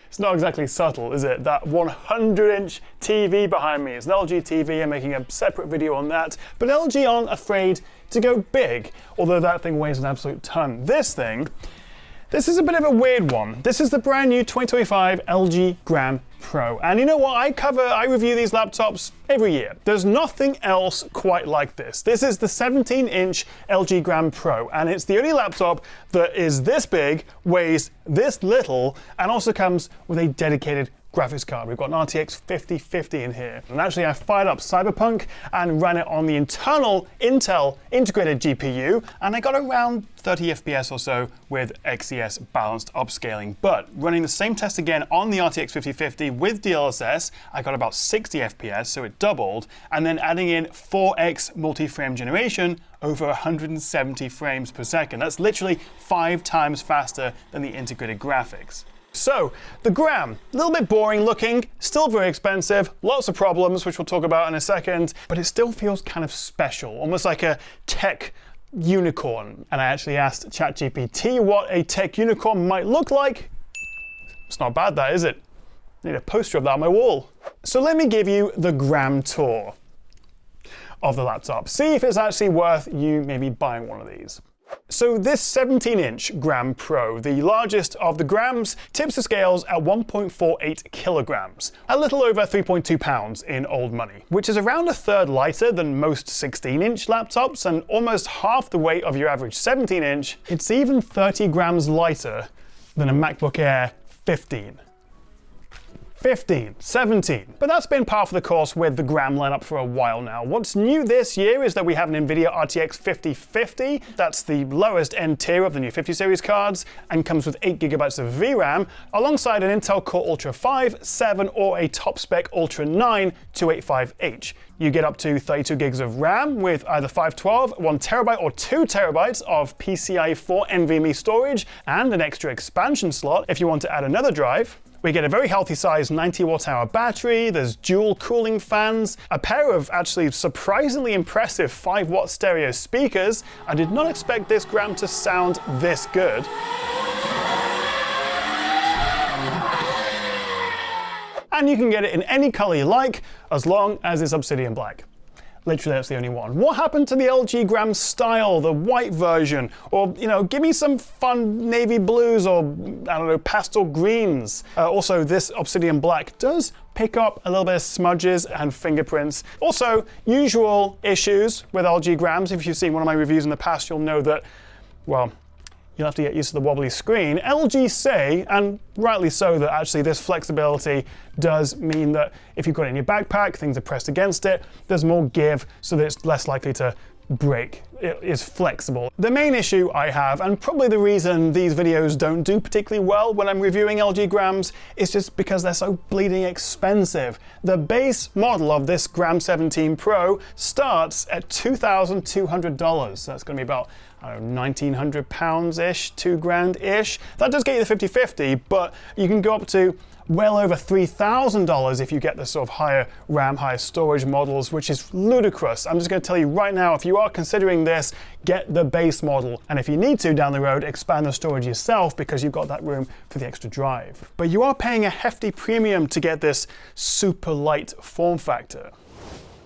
It's not exactly subtle, is it? That 100-inch TV behind me is an LG TV. I'm making a separate video on that. But LG aren't afraid to go big, although that thing weighs an absolute ton. This is a bit of a weird one. This is the brand new 2025 LG Gram Pro. And you know what? I review these laptops every year. There's nothing else quite like this. This is the 17-inch LG Gram Pro, and it's the only laptop that is this big, weighs this little, and also comes with a dedicated graphics card. We've got an RTX 5050 in here. And actually I fired up Cyberpunk and ran it on the internal Intel integrated GPU, and I got around 30 FPS or so with XES balanced upscaling. But running the same test again on the RTX 5050 with DLSS, I got about 60 FPS, so it doubled, and then adding in 4x multi-frame generation, over 170 frames per second. That's literally 5 times faster than the integrated graphics. So, the Gram, a little bit boring looking, still very expensive, lots of problems, which we'll talk about in a second, but it still feels kind of special, almost like a tech unicorn. And I actually asked ChatGPT what a tech unicorn might look like. It's not bad, that, is it? I need a poster of that on my wall. So let me give you the Gram tour of the laptop. See if it's actually worth you maybe buying one of these. So this 17-inch Gram Pro, the largest of the Grams, tips the scales at 1.48 kilograms, a little over 3.2 pounds in old money, which is around a third lighter than most 16-inch laptops and almost half the weight of your average 17-inch. It's even 30 grams lighter than a MacBook Air 15. 17. But that's been par for the course with the Gram lineup for a while now. What's new this year is that we have an NVIDIA RTX 5050. That's the lowest end tier of the new 50 series cards and comes with 8 GB of VRAM alongside an Intel Core Ultra 5, 7 or a top spec Ultra 9 285H. You get up to 32 gigs of RAM with either 512, 1TB or 2TB of PCIe 4 NVMe storage and an extra expansion slot if you want to add another drive. We get a very healthy sized 90 watt-hour battery, there's dual cooling fans, a pair of actually surprisingly impressive 5-watt stereo speakers. I did not expect this Gram to sound this good. And you can get it in any color you like, as long as it's obsidian black. Literally, that's the only one. What happened to the LG Gram style, the white version? Or, you know, give me some fun navy blues or, I don't know, pastel greens. Also, this obsidian black does pick up a little bit of smudges and fingerprints. Also, usual issues with LG Grams. If you've seen one of my reviews in the past, you'll know that, well, you'll have to get used to the wobbly screen. LG say, and rightly so, that actually this flexibility does mean that if you've got it in your backpack, things are pressed against it, there's more give so that it's less likely to break. It is flexible. The main issue I have, and probably the reason these videos don't do particularly well when I'm reviewing LG Grams, is just because they're so bleeding expensive. The base model of this Gram 17 Pro starts at $2,200. So that's going to be about, I don't know, £1,900-ish, $2,000-ish. That does get you the 5050, but you can go up to well over $3,000 if you get the sort of higher RAM, higher storage models, which is ludicrous. I'm just going to tell you right now, if you are considering this, get the base model. And if you need to down the road, expand the storage yourself because you've got that room for the extra drive. But you are paying a hefty premium to get this super light form factor.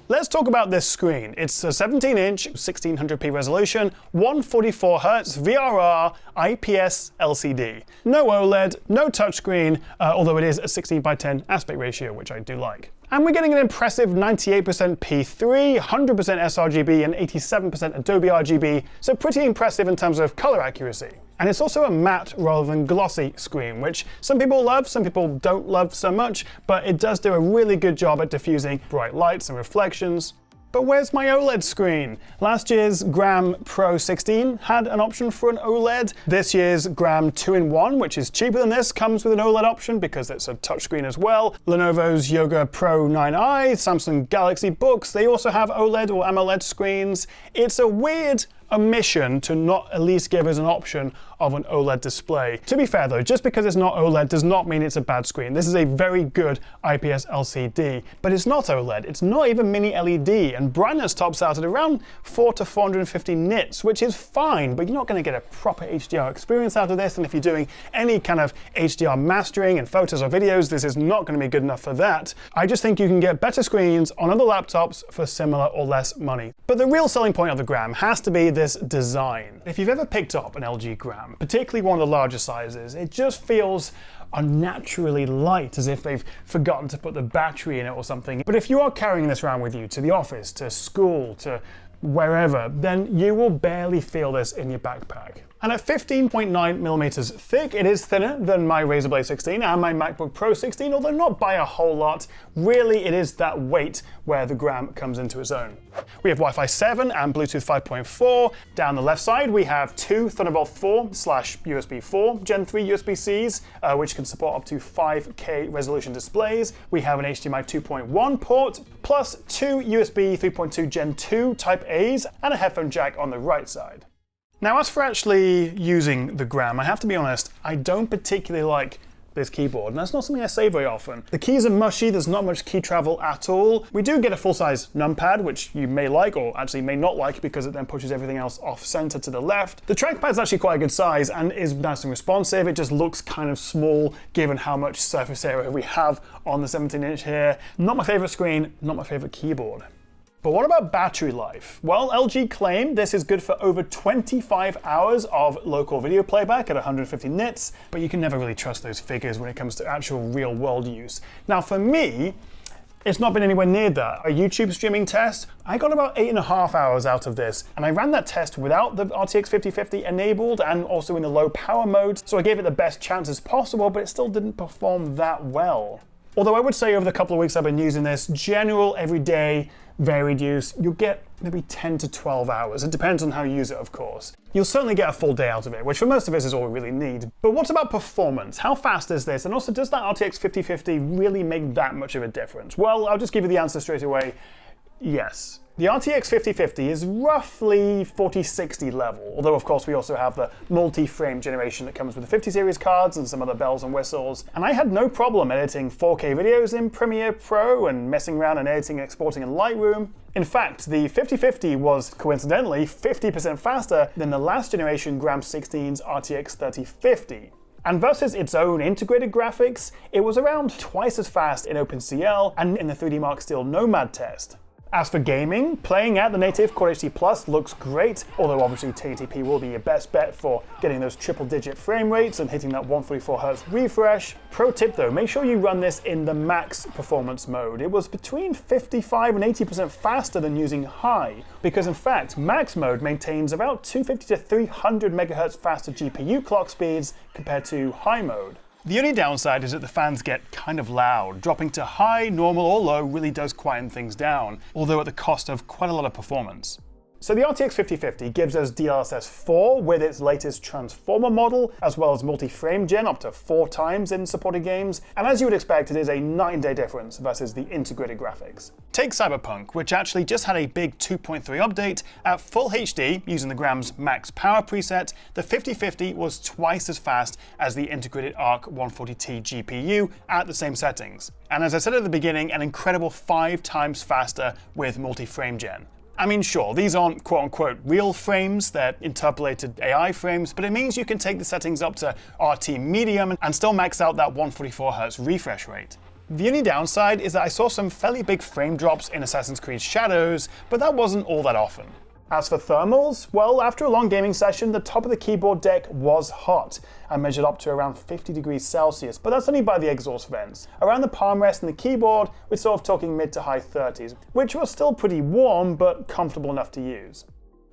Let's talk about this screen. It's a 17-inch, 1600p resolution, 144Hz VRR IPS LCD. No OLED, no touchscreen, although it is a 16:10 aspect ratio, which I do like. And we're getting an impressive 98% P3, 100% sRGB, and 87% Adobe RGB, so pretty impressive in terms of color accuracy. And it's also a matte rather than glossy screen, which some people love, some people don't love so much, but it does do a really good job at diffusing bright lights and reflections. But where's my OLED screen? Last year's Gram Pro 16 had an option for an OLED. This year's Gram 2-in-1, which is cheaper than this, comes with an OLED option because it's a touchscreen as well. Lenovo's Yoga Pro 9i, Samsung Galaxy Books, they also have OLED or AMOLED screens. It's a weird omission to not at least give us an option of an OLED display. To be fair though, just because it's not OLED does not mean it's a bad screen. This is a very good IPS LCD, but it's not OLED, it's not even mini LED, and brightness tops out at around 4 to 450 nits, which is fine, but you're not going to get a proper HDR experience out of this, and if you're doing any kind of HDR mastering in photos or videos, this is not going to be good enough for that. I just think you can get better screens on other laptops for similar or less money. But the real selling point of the Gram has to be this design. If you've ever picked up an LG Gram, particularly one of the larger sizes, it just feels unnaturally light, as if they've forgotten to put the battery in it or something. But if you are carrying this around with you to the office, to school, to wherever, then you will barely feel this in your backpack. And at 15.9 millimeters thick, it is thinner than my Razer Blade 16 and my MacBook Pro 16, although not by a whole lot. Really, it is that weight where the Gram comes into its own. We have Wi-Fi 7 and Bluetooth 5.4. Down the left side, we have two Thunderbolt 4/USB 4 Gen 3 USB-Cs, which can support up to 5K resolution displays. We have an HDMI 2.1 port, plus two USB 3.2 Gen 2 Type A's, and a headphone jack on the right side. Now, as for actually using the Gram, I have to be honest, I don't particularly like this keyboard, and that's not something I say very often. The keys are mushy, there's not much key travel at all. We do get a full-size numpad, which you may like, or actually may not like, because it then pushes everything else off-center to the left. The trackpad's actually quite a good size and is nice and responsive. It just looks kind of small, given how much surface area we have on the 17-inch here. Not my favorite screen, not my favorite keyboard. But what about battery life? Well, LG claimed this is good for over 25 hours of local video playback at 150 nits, but you can never really trust those figures when it comes to actual real-world use. Now, for me, it's not been anywhere near that. A YouTube streaming test, I got about 8.5 hours out of this, and I ran that test without the RTX 5050 enabled and also in the low power mode, so I gave it the best chances possible, but it still didn't perform that well. Although I would say over the couple of weeks I've been using this, general, everyday, varied use, you'll get maybe 10 to 12 hours. It depends on how you use it, of course. You'll certainly get a full day out of it, which for most of us is all we really need. But what about performance? How fast is this? And also, does that RTX 5050 really make that much of a difference? Well, I'll just give you the answer straight away. Yes. The RTX 5050 is roughly 4060 level, although of course we also have the multi-frame generation that comes with the 50 series cards and some other bells and whistles. And I had no problem editing 4K videos in Premiere Pro and messing around and editing and exporting in Lightroom. In fact, the 5050 was coincidentally 50% faster than the last generation Gram 16's RTX 3050. And versus its own integrated graphics, it was around twice as fast in OpenCL and in the 3D Mark Steel Nomad test. As for gaming, playing at the native Quad HD Plus looks great, although obviously 1080p will be your best bet for getting those triple-digit frame rates and hitting that 144Hz refresh. Pro tip though, make sure you run this in the max performance mode. It was between 55 and 80% faster than using high, because in fact, max mode maintains about 250 to 300 MHz faster GPU clock speeds compared to high mode. The only downside is that the fans get kind of loud. Dropping to high, normal, or low really does quieten things down, although at the cost of quite a lot of performance. So the RTX 5050 gives us DLSS 4 with its latest transformer model, as well as multi-frame gen up to 4 times in supported games, and as you would expect, it is a night and day difference versus the integrated graphics. Take Cyberpunk, which actually just had a big 2.3 update. At full HD, using the Gram's max power preset, the 5050 was twice as fast as the integrated Arc 140T GPU at the same settings. And as I said at the beginning, an incredible 5 times faster with multi-frame gen. I mean, sure, these aren't quote-unquote real frames, they're interpolated AI frames, but it means you can take the settings up to RT medium and still max out that 144Hz refresh rate. The only downside is that I saw some fairly big frame drops in Assassin's Creed Shadows, but that wasn't all that often. As for thermals, well, after a long gaming session, the top of the keyboard deck was hot. I measured up to around 50 degrees Celsius, but that's only by the exhaust vents. Around the palm rest and the keyboard, we're sort of talking mid to high 30s, which was still pretty warm, but comfortable enough to use.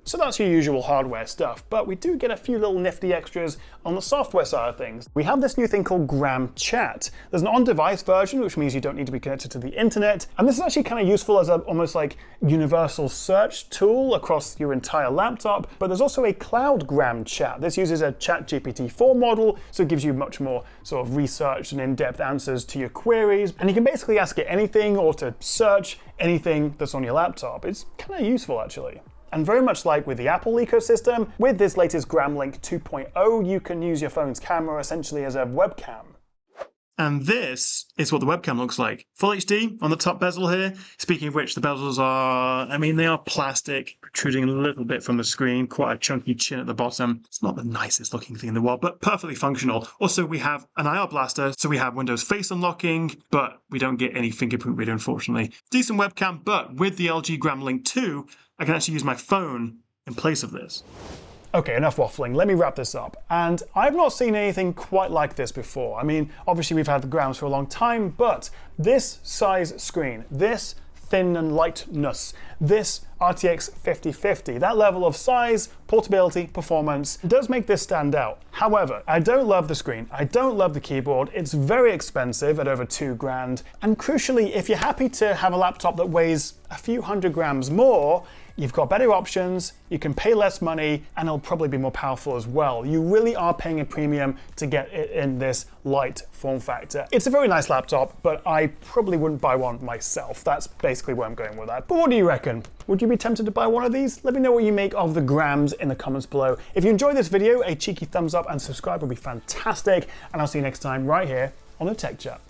So that's your usual hardware stuff, but we do get a few little nifty extras on the software side of things. We have this new thing called Gram Chat. There's an on-device version, which means you don't need to be connected to the internet, and this is actually kind of useful as a almost like universal search tool across your entire laptop, but there's also a cloud Gram Chat. This uses a ChatGPT 4 model, so it gives you much more sort of research and in-depth answers to your queries, and you can basically ask it anything or to search anything that's on your laptop. It's kind of useful, actually. And very much like with the Apple ecosystem, with this latest GramLink 2.0, you can use your phone's camera essentially as a webcam. And this is what the webcam looks like. Full HD on the top bezel here. Speaking of which, the bezels are, they are plastic, protruding a little bit from the screen, quite a chunky chin at the bottom. It's not the nicest looking thing in the world, but perfectly functional. Also, we have an IR blaster, so we have Windows Face unlocking, but we don't get any fingerprint reader, unfortunately. Decent webcam, but with the LG GramLink 2, I can actually use my phone in place of this. Okay, enough waffling. Let me wrap this up. And I've not seen anything quite like this before. Obviously we've had the Grams for a long time, but this size screen, this thin and lightness, this RTX 5050, that level of size, portability, performance, does make this stand out. However, I don't love the screen. I don't love the keyboard. It's very expensive at over $2,000. And crucially, if you're happy to have a laptop that weighs a few hundred grams more, you've got better options, you can pay less money, and it'll probably be more powerful as well. You really are paying a premium to get it in this light form factor. It's a very nice laptop, but I probably wouldn't buy one myself. That's basically where I'm going with that. But what do you reckon? Would you be tempted to buy one of these? Let me know what you make of the Grams in the comments below. If you enjoyed this video, a cheeky thumbs up and subscribe would be fantastic, and I'll see you next time right here on the Tech Chat.